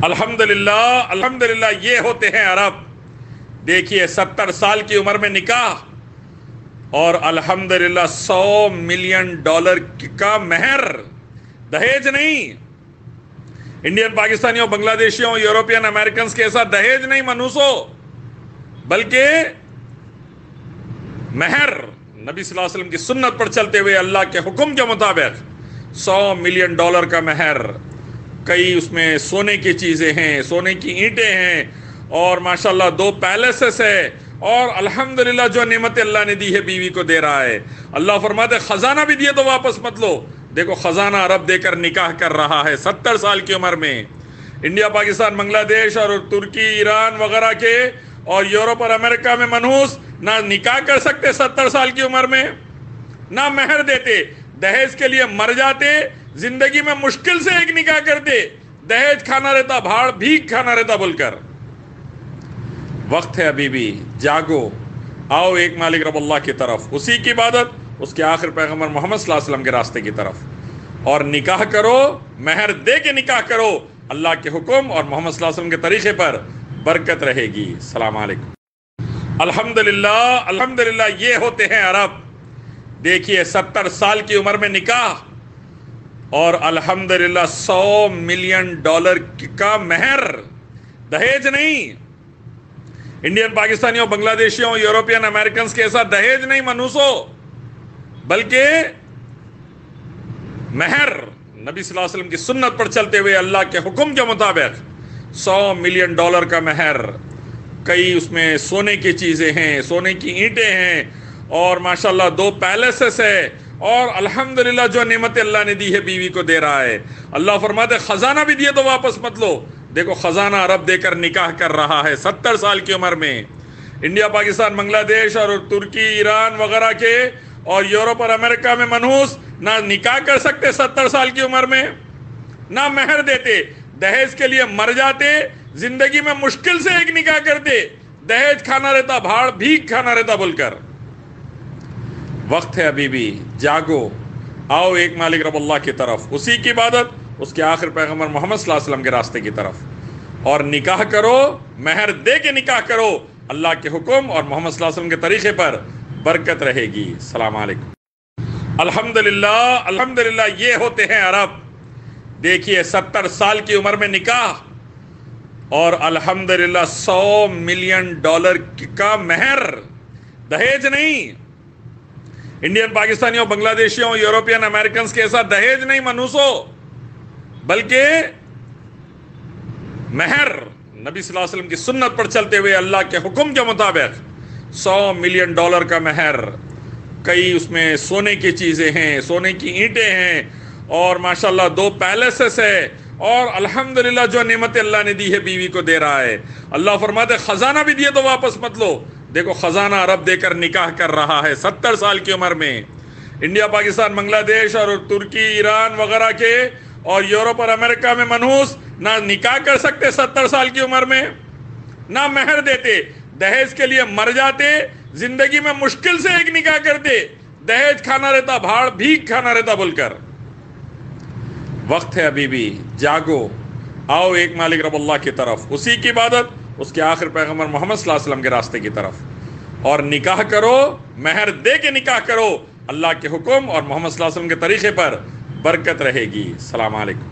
الحمدللہ یہ ہوتے ہیں عرب۔ دیکھیے 70 سال کی عمر میں نکاح اور الحمدللہ $100 ملین کا مہر، دہیج نہیں۔ انڈین پاکستانیوں، بنگلہ دیشیوں، یورپین امریکنز کے ساتھ دہیج نہیں منوسو، بلکہ مہر نبی صلی اللہ علیہ وسلم کی سنت پر چلتے ہوئے اللہ کے حکم کے مطابق $100 ملین کا مہر۔ کئی اس میں سونے کی چیزیں ہیں، سونے کی اینٹیں ہیں، اور ماشاءاللہ 2 پیلیسز ہے، اور الحمدللہ جو نعمت اللہ نے دی ہے بیوی کو دے رہا ہے۔ اللہ فرماتے خزانہ بھی دیے تو واپس مت لو۔ دیکھو خزانہ عرب دے کر نکاح کر رہا ہے 70 سال کی عمر میں۔ انڈیا، پاکستان، بنگلہ دیش اور ترکی، ایران وغیرہ کے اور یورپ اور امریکہ میں منحوس نہ نکاح کر سکتے 70 سال کی عمر میں، نہ مہر دیتے، دہیج کے لیے مر جاتے، زندگی میں مشکل سے ایک نکاح کرتے، دہیج کھانا رہتا، بھاڑ بھیک کھانا رہتا بول کر۔ وقت ہے ابھی بھی، جاگو، آؤ ایک مالک رب اللہ کی طرف، اسی کی عبادت، اس کے آخر پیغمبر محمد صلی اللہ علیہ وسلم کے راستے کی طرف، اور نکاح کرو، مہر دے کے نکاح کرو، اللہ کے حکم اور محمد صلی اللہ علیہ وسلم کے طریقے پر، برکت رہے گی۔ السلام علیکم۔ الحمدللہ یہ ہوتے ہیں عرب۔ دیکھیے 70 سال کی عمر میں نکاح اور الحمدللہ $100 ملین کا مہر، دہیج نہیں۔ انڈین پاکستانیوں، بنگلہ دیشیوں، یورپین امریکنز کے ساتھ دہیج نہیں منوسو، بلکہ مہر نبی صلی اللہ علیہ وسلم کی سنت پر چلتے ہوئے اللہ کے حکم کے مطابق $100 ملین کا مہر۔ کئی اس میں سونے کی چیزیں ہیں، سونے کی اینٹیں ہیں، اور ماشاءاللہ 2 پیلیسز ہے، اور الحمدللہ جو نعمت اللہ نے دی ہے بیوی کو دے رہا ہے۔ اللہ فرماتے خزانہ بھی دیے تو واپس مت لو۔ دیکھو خزانہ عرب دے کر نکاح کر رہا ہے 70 سال کی عمر میں۔ انڈیا، پاکستان، بنگلہ دیش اور ترکی، ایران وغیرہ کے اور یورپ اور امریکہ میں منحوس نہ نکاح کر سکتے 70 سال کی عمر میں، نہ مہر دیتے، دہیج کے لیے مر جاتے، زندگی میں مشکل سے ایک نکاح کرتے، دہیج کھانا رہتا، بھاڑ بھیک کھانا رہتا بول کر۔ وقت ہے ابھی بھی، جاگو، آؤ ایک مالک رب اللہ کی طرف، اسی کی عبادت، اس کے آخر پیغمبر محمد صلی اللہ علیہ وسلم کے راستے کی طرف، اور نکاح کرو، مہر دے کے نکاح کرو، اللہ کے حکم اور محمد صلی اللہ علیہ وسلم کے طریقے پر، برکت رہے گی۔ السلام علیکم۔ الحمدللہ یہ ہوتے ہیں عرب۔ دیکھیے 70 سال کی عمر میں نکاح اور الحمدللہ $100 ملین کا مہر، دہیج نہیں۔ انڈین پاکستانیوں، بنگلہ دیشیوں، یورپین امریکنز کے ساتھ دہیج نہیں منوسو، بلکہ مہر نبی صلی اللہ علیہ وسلم کی سنت پر چلتے ہوئے اللہ کے حکم کے مطابق $100 ملین کا مہر۔ کئی اس میں سونے کی چیزیں ہیں، سونے کی اینٹیں ہیں، اور ماشاءاللہ 2 پیلیسز ہے، اور الحمدللہ جو نعمت اللہ نے دی ہے بیوی کو دے رہا ہے۔ اللہ فرماتے خزانہ بھی دیے تو واپس مت لو۔ دیکھو خزانہ عرب دے کر نکاح کر رہا ہے 70 سال کی عمر میں۔ انڈیا، پاکستان، بنگلہ دیش اور ترکی، ایران وغیرہ کے اور یورپ اور امریکہ میں منحوس نہ نکاح کر سکتے 70 سال کی عمر میں، نہ مہر دیتے، دہیج کے لیے مر جاتے، زندگی میں مشکل سے ایک نکاح کرتے، دہیج کھانا رہتا، بھاڑ بھیک کھانا رہتا بول کر۔ وقت ہے ابھی بھی، جاگو، آؤ ایک مالک رب اللہ کی طرف، اسی کی عبادت، اس کے آخر پیغمبر محمد صلی اللہ علیہ وسلم کے راستے کی طرف، اور نکاح کرو، مہر دے کے نکاح کرو، اللہ کے حکم اور محمد صلی اللہ علیہ وسلم کے طریقے پر، برکت رہے گی۔ السلام علیکم۔